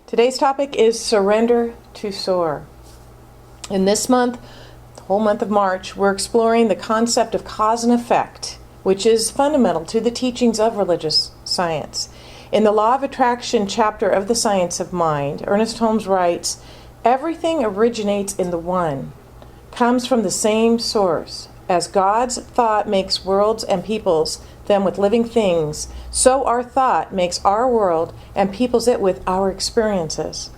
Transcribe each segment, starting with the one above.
Today's topic is surrender to soar. In this month, the whole month of March, we're exploring the concept of cause and effect, which is fundamental to the teachings of religious science. In the Law of Attraction chapter of the Science of Mind, Ernest Holmes writes, "Everything originates in the one, comes from the same source. As God's thought makes worlds and peoples them with living things, so our thought makes our world and peoples it with our experiences.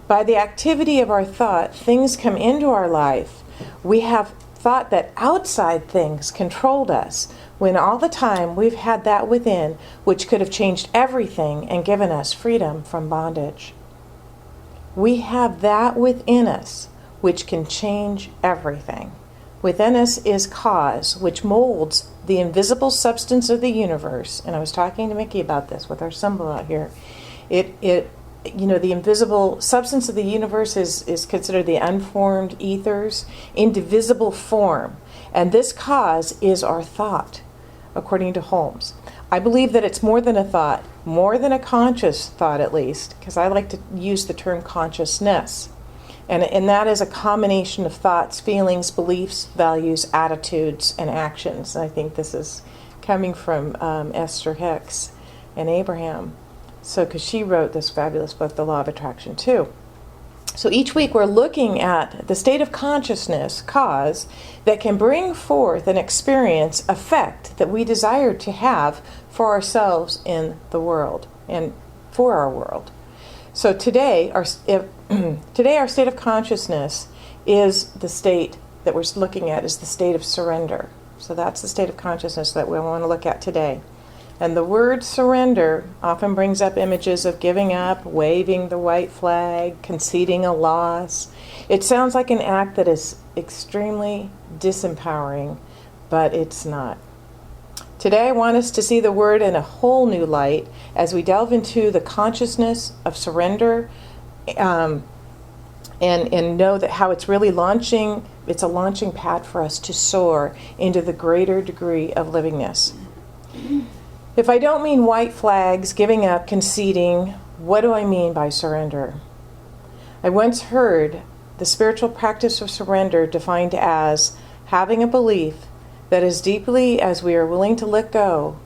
By the activity of our thought, things come into our life. We have thought that outside things controlled us, when all the time we've had that within which could have changed everything and given us freedom from bondage. We have that within us which can change everything. Within us is cause, which molds the invisible substance of the universe." And I was talking to Mickey about this with our symbol out here. The invisible substance of the universe is considered the unformed ethers, indivisible form. And this cause is our thought, according to Holmes. I believe that it's more than a thought, more than a conscious thought at least, because I like to use the term consciousness. And that is a combination of thoughts, feelings, beliefs, values, attitudes, and actions. And I think this is coming from Esther Hicks and Abraham. So, because she wrote this fabulous book, The Law of Attraction, too. So each week we're looking at the state of consciousness, cause, that can bring forth and experience effect that we desire to have for ourselves in the world and for our world. So today our state of consciousness is the state that we're looking at, is the state of surrender. So that's the state of consciousness that we want to look at today. And the word surrender often brings up images of giving up, waving the white flag, conceding a loss. It sounds like an act that is extremely disempowering, but it's not. Today I want us to see the word in a whole new light as we delve into the consciousness of surrender and know that how it's really it's a launching pad for us to soar into the greater degree of livingness. If I don't mean white flags, giving up, conceding, what do I mean by surrender? I once heard the spiritual practice of surrender defined as having a belief that as deeply as we are willing to let go,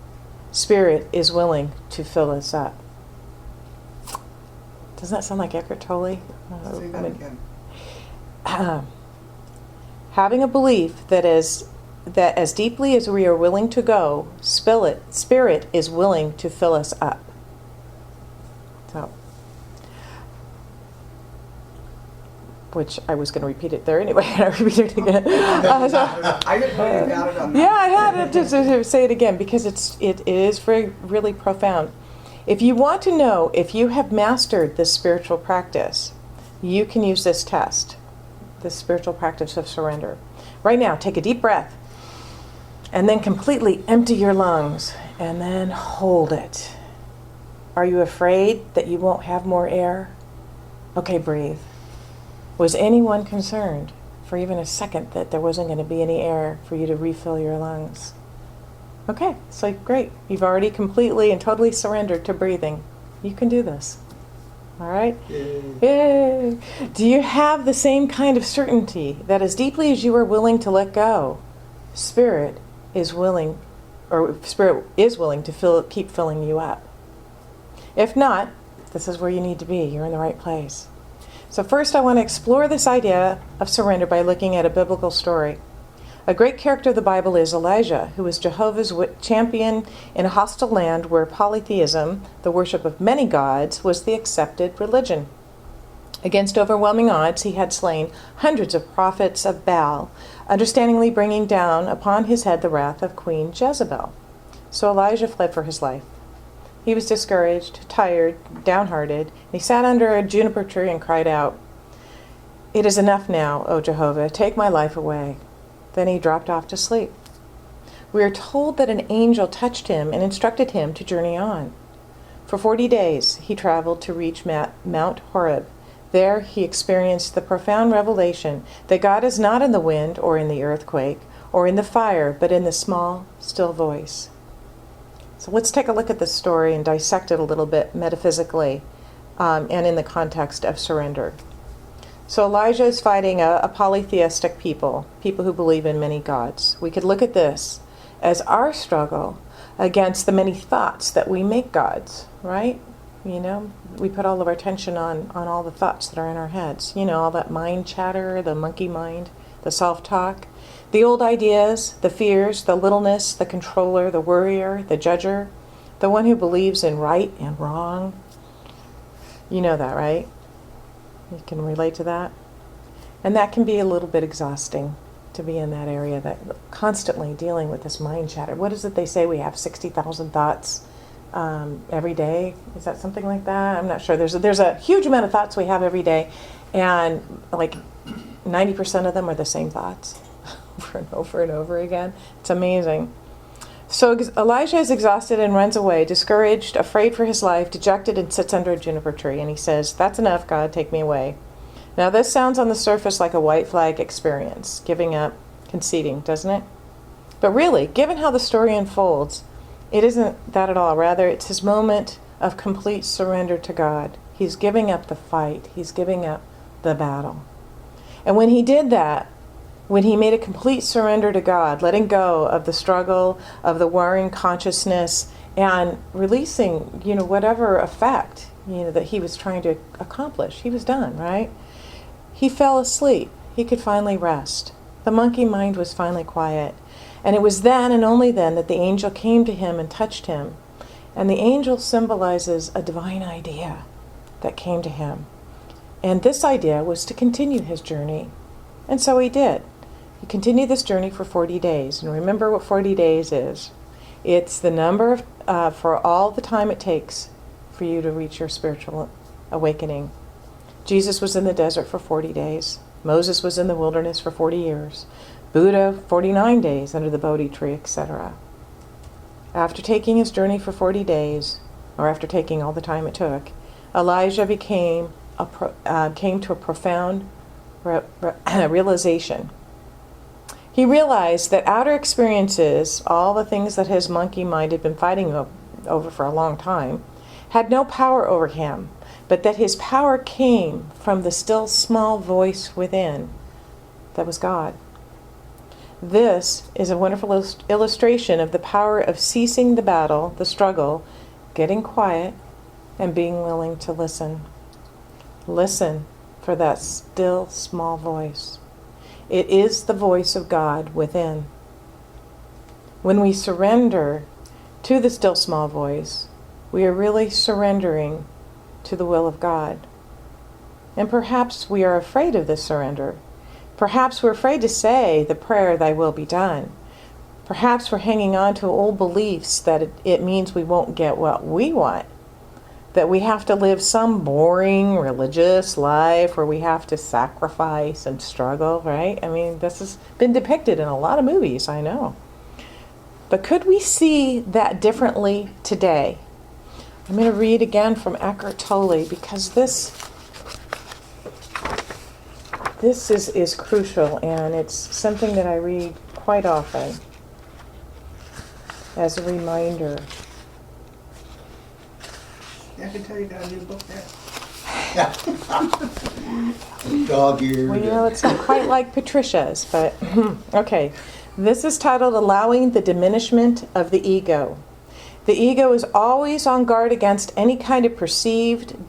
Spirit is willing to fill us up. Doesn't that sound like Eckhart Tolle? Say that again. Having a belief that as deeply as we are willing to go, Spirit is willing to fill us up. So, which I was going to repeat it there anyway, and I repeated it again. I didn't know you got it on that. Yeah, I had to say it again because it is really profound. If you want to know if you have mastered this spiritual practice, you can use this test, this spiritual practice of surrender. Right now, take a deep breath, and then completely empty your lungs, and then hold it. Are you afraid that you won't have more air? Okay, breathe. Was anyone concerned for even a second that there wasn't going to be any air for you to refill your lungs? Okay, so great. You've already completely and totally surrendered to breathing. You can do this. All right? Yay. Yay. Do you have the same kind of certainty that as deeply as you are willing to let go, Spirit is willing to keep filling you up? If not, this is where you need to be. You're in the right place. So first I want to explore this idea of surrender by looking at a biblical story. A great character of the Bible is Elijah, who was Jehovah's champion in a hostile land where polytheism, the worship of many gods, was the accepted religion. Against overwhelming odds, he had slain hundreds of prophets of Baal, understandingly bringing down upon his head the wrath of Queen Jezebel. So Elijah fled for his life. He was discouraged, tired, downhearted, and he sat under a juniper tree and cried out, "It is enough now, O Jehovah, take my life away." Then he dropped off to sleep. We are told that an angel touched him and instructed him to journey on. For 40 days he traveled to reach Mount Horeb. There he experienced the profound revelation that God is not in the wind or in the earthquake or in the fire, but in the small, still voice. So let's take a look at this story and dissect it a little bit metaphysically. and in the context of surrender. So Elijah is fighting a polytheistic people who believe in many gods. We could look at this as our struggle against the many thoughts that we make gods, right? You know, we put all of our attention on all the thoughts that are in our heads. You know, all that mind chatter, the monkey mind, the self-talk, the old ideas, the fears, the littleness, the controller, the worrier, the judger, the one who believes in right and wrong. You know that, right? You can relate to that. And that can be a little bit exhausting to be in that area, that constantly dealing with this mind chatter. What is it they say? We have 60,000 thoughts every day. Is that something like that? I'm not sure. There's a huge amount of thoughts we have every day, and like 90% of them are the same thoughts over and over and over again. It's amazing. So Elijah is exhausted and runs away, discouraged, afraid for his life, dejected, and sits under a juniper tree. And he says, "That's enough, God, take me away." Now this sounds on the surface like a white flag experience, giving up, conceding, doesn't it? But really, given how the story unfolds, it isn't that at all. Rather, it's his moment of complete surrender to God. He's giving up the fight. He's giving up the battle. And when he did that, when he made a complete surrender to God, letting go of the struggle, of the worrying consciousness, and releasing, whatever effect, that he was trying to accomplish, he was done, right? He fell asleep. He could finally rest. The monkey mind was finally quiet. And it was then and only then that the angel came to him and touched him. And the angel symbolizes a divine idea that came to him. And this idea was to continue his journey. And so he did. He continued this journey for 40 days. And remember what 40 days is. It's the number for all the time it takes for you to reach your spiritual awakening. Jesus was in the desert for 40 days. Moses was in the wilderness for 40 years. Buddha, 49 days under the Bodhi tree, etc. After taking his journey for 40 days, or after taking all the time it took, Elijah came to a profound realization. He realized that outer experiences, all the things that his monkey mind had been fighting over for a long time, had no power over him, but that his power came from the still small voice within that was God. This is a wonderful illustration of the power of ceasing the battle, the struggle, getting quiet, and being willing to listen. Listen for that still small voice. It is the voice of God within. When we surrender to the still small voice, we are really surrendering to the will of God. And perhaps we are afraid of this surrender. Perhaps we're afraid to say the prayer, "Thy will be done." Perhaps we're hanging on to old beliefs that it means we won't get what we want. That we have to live some boring religious life where we have to sacrifice and struggle, right? I mean, this has been depicted in a lot of movies, I know. But could we see that differently today? I'm going to read again from Eckhart Tolle because this is crucial, and it's something that I read quite often as a reminder. I can tell you got a new book there. Dog-eared. Well, it's not quite like Patricia's, but okay. This is titled Allowing the Diminishment of the Ego. The ego is always on guard against any kind of perceived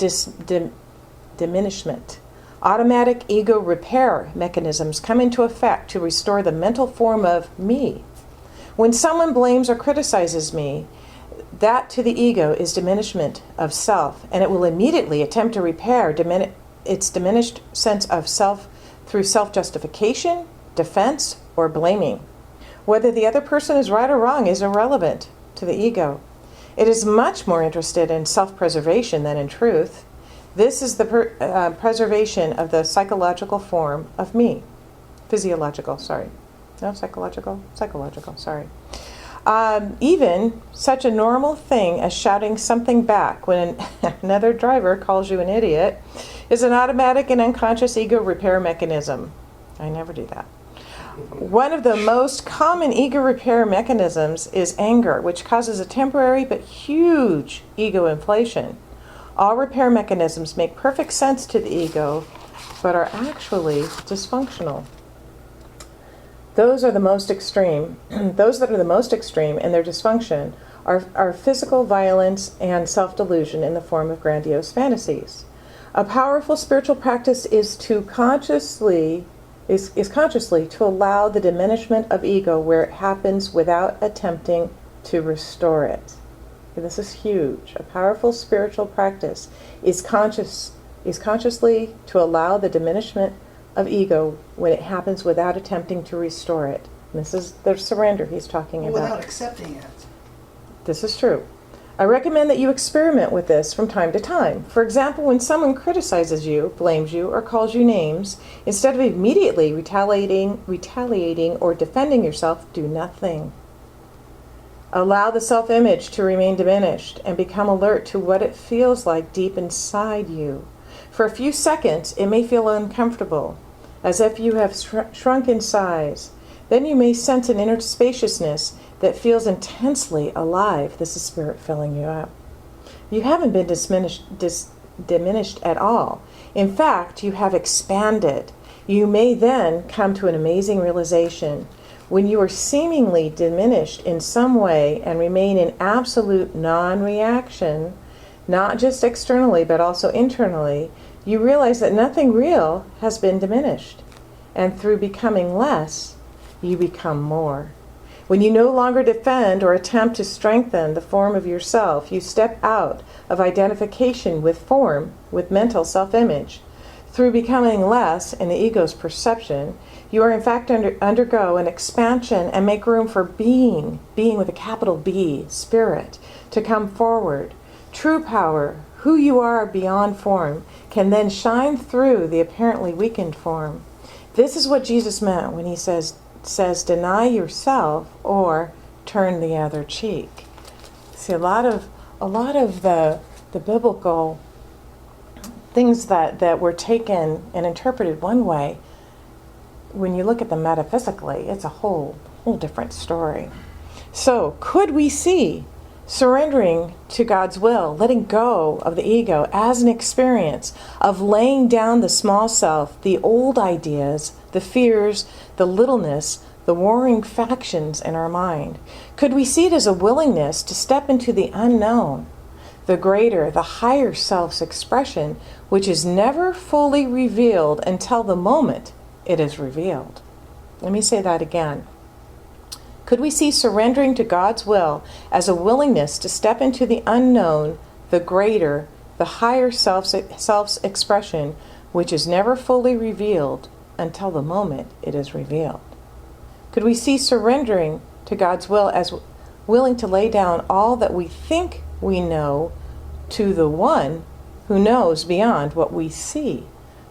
diminishment. Automatic ego repair mechanisms come into effect to restore the mental form of me. When someone blames or criticizes me, that to the ego is diminishment of self, and it will immediately attempt to repair its diminished sense of self through self-justification, defense, or blaming. Whether the other person is right or wrong is irrelevant to the ego. It is much more interested in self-preservation than in truth. This is the preservation of the psychological form of me. Psychological, sorry. Even such a normal thing as shouting something back when another driver calls you an idiot is an automatic and unconscious ego repair mechanism. I never do that. One of the most common ego repair mechanisms is anger, which causes a temporary but huge ego inflation. All repair mechanisms make perfect sense to the ego, but are actually dysfunctional. Those are the most extreme. Those that are the most extreme in their dysfunction are physical violence and self-delusion in the form of grandiose fantasies. A powerful spiritual practice is consciously to allow the diminishment of ego where it happens without attempting to restore it. Okay, this is huge. A powerful spiritual practice is consciously to allow the diminishment of ego when it happens without attempting to restore it. And this is the surrender he's talking about. Without accepting it. This is true. I recommend that you experiment with this from time to time. For example, when someone criticizes you, blames you, or calls you names, instead of immediately retaliating or defending yourself, do nothing. Allow the self-image to remain diminished and become alert to what it feels like deep inside you. For a few seconds, it may feel uncomfortable, as if you have shrunk in size. Then you may sense an inner spaciousness that feels intensely alive. This is spirit filling you up. You haven't been diminished at all. In fact, you have expanded. You may then come to an amazing realization. When you are seemingly diminished in some way and remain in absolute non-reaction, not just externally but also internally, you realize that nothing real has been diminished. And through becoming less, you become more. When you no longer defend or attempt to strengthen the form of yourself, you step out of identification with form, with mental self-image. Through becoming less in the ego's perception, you are in fact undergo an expansion and make room for being with a capital B, spirit, to come forward. True power, who you are beyond form, can then shine through the apparently weakened form. This is what Jesus meant when he says deny yourself or turn the other cheek. See, a lot of the biblical things that were taken and interpreted one way, when you look at them metaphysically, it's a whole different story. So, could we see surrendering to God's will, letting go of the ego as an experience of laying down the small self, the old ideas, the fears, the littleness, the warring factions in our mind? Could we see it as a willingness to step into the unknown, the greater, the higher self's expression, which is never fully revealed until the moment it is revealed? Let me say that again. Could we see surrendering to God's will as a willingness to step into the unknown, the greater, the higher self's expression, which is never fully revealed until the moment it is revealed? Could we see surrendering to God's will as willing to lay down all that we think we know to the one who knows beyond what we see?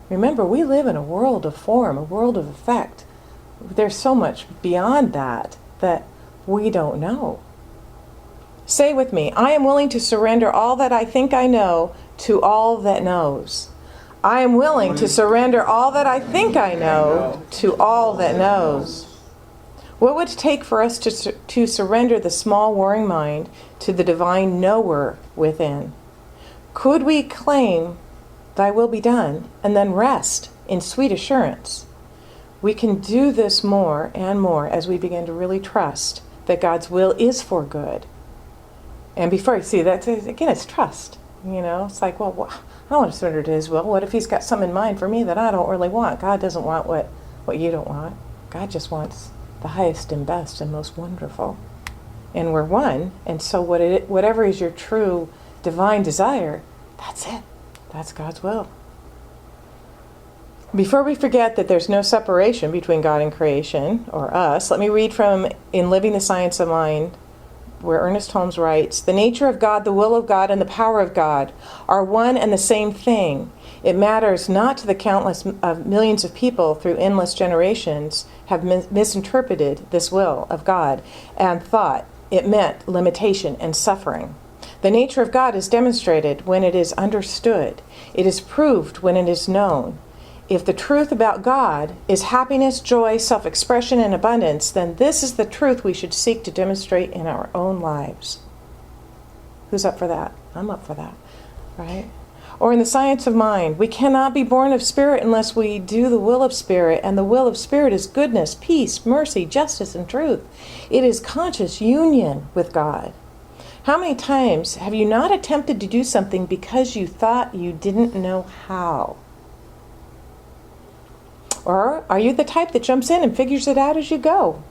Remember, we live in a world of form, a world of effect. There's so much beyond that we don't know. Say with me, I am willing to surrender all that I think I know to all that knows. I am willing to surrender all that I think I know to all that knows. What would it take for us to surrender the small warring mind to the divine knower within? Could we claim, thy will be done, and then rest in sweet assurance? We can do this more and more as we begin to really trust that God's will is for good. And before you see that, again, it's trust. It's like, well, I don't want to surrender to his will. What if he's got something in mind for me that I don't really want? God doesn't want what you don't want. God just wants the highest and best and most wonderful. And we're one, and so whatever is your true divine desire, that's it. That's God's will. Before we forget that there's no separation between God and creation, or us, let me read from In Living the Science of Mind, where Ernest Holmes writes, "The nature of God, the will of God, and the power of God are one and the same thing. It matters not to the countless millions of people through endless generations have misinterpreted this will of God and thought it meant limitation and suffering. The nature of God is demonstrated when it is understood. It is proved when it is known. If the truth about God is happiness, joy, self-expression, and abundance, then this is the truth we should seek to demonstrate in our own lives." Who's up for that? I'm up for that, right? Or in the science of mind, we cannot be born of Spirit unless we do the will of Spirit, and the will of Spirit is goodness, peace, mercy, justice, and truth. It is conscious union with God. How many times have you not attempted to do something because you thought you didn't know how? Or are you the type that jumps in and figures it out as you go?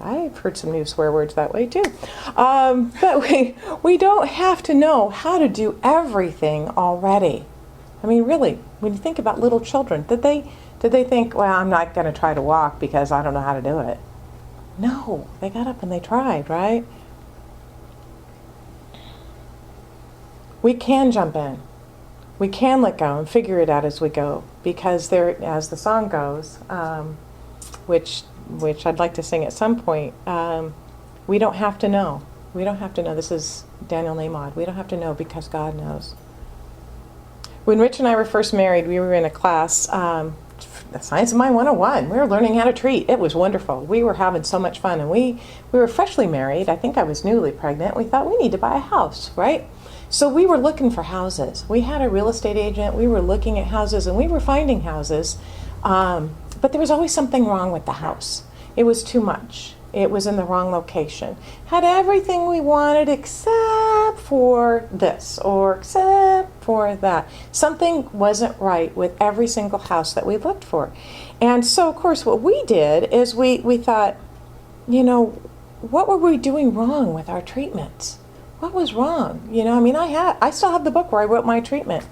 I've heard some new swear words that way too. But we don't have to know how to do everything already. I mean, really, when you think about little children, did they think, well, I'm not going to try to walk because I don't know how to do it? No, they got up and they tried, right? We can jump in. We can let go and figure it out as we go, because there, as the song goes, which I'd like to sing at some point, we don't have to know. We don't have to know. This is Daniel Nahmod. We don't have to know because God knows. When Rich and I were first married, we were in a class, the Science of Mind 101. We were learning how to treat. It was wonderful. We were having so much fun. And we were freshly married. I think I was newly pregnant. We thought we need to buy a house, right? So we were looking for houses. We had a real estate agent. We were looking at houses, and we were finding houses. But there was always something wrong with the house. It was too much. It was in the wrong location. Had everything we wanted except for this or except for that. Something wasn't right with every single house that we looked for. And so, of course, what we did is we thought, you know, what were we doing wrong with our treatments? What was wrong? You know, I mean, I still have the book where I wrote my treatment.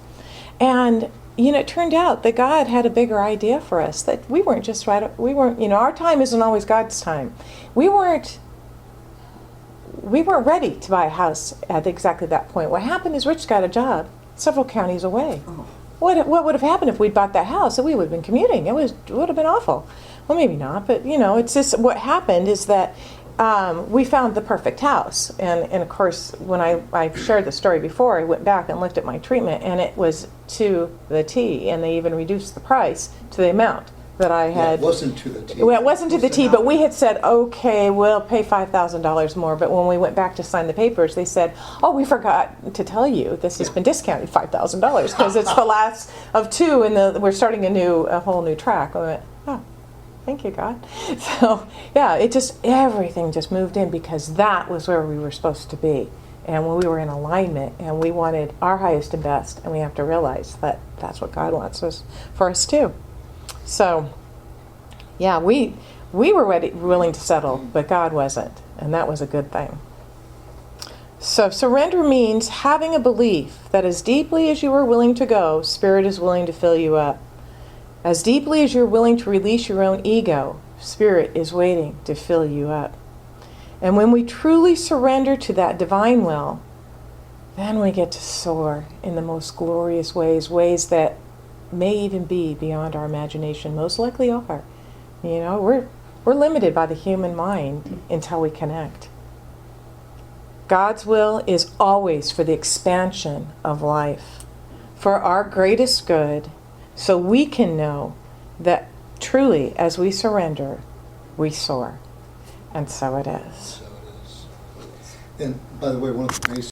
And you know, it turned out that God had a bigger idea for us, that we weren't just right. We weren't, you know, our time isn't always God's time. We weren't ready to buy a house at exactly that point. What happened is Rich got a job several counties away. Oh. What would have happened if we'd bought that house? We would have been commuting. It would have been awful. Well, maybe not, but you know, it's just what happened is that we found the perfect house. And of course, when I shared the story before, I went back and looked at my treatment, and it was to the T, and they even reduced the price to the amount that I had. Yeah, it wasn't to the T. Well, it wasn't to the T, but we had said, okay, we'll pay $5,000 more. But when we went back to sign the papers, they said, oh, we forgot to tell you this has been discounted $5,000 because it's the last of two, and we're starting a whole new track. I went, oh. Thank you, God. So, yeah, everything just moved in because that was where we were supposed to be. And when we were in alignment and we wanted our highest and best, and we have to realize that that's what God wants for us too. So, yeah, we were willing to settle, but God wasn't. And that was a good thing. So surrender means having a belief that as deeply as you are willing to go, Spirit is willing to fill you up. As deeply as you're willing to release your own ego, Spirit is waiting to fill you up. And when we truly surrender to that divine will, then we get to soar in the most glorious ways that may even be beyond our imagination, most likely are. You know, we're limited by the human mind until we connect. God's will is always for the expansion of life, for our greatest good, so we can know that truly, as we surrender, we soar. And so it is. So it is. And by the way, one of the nice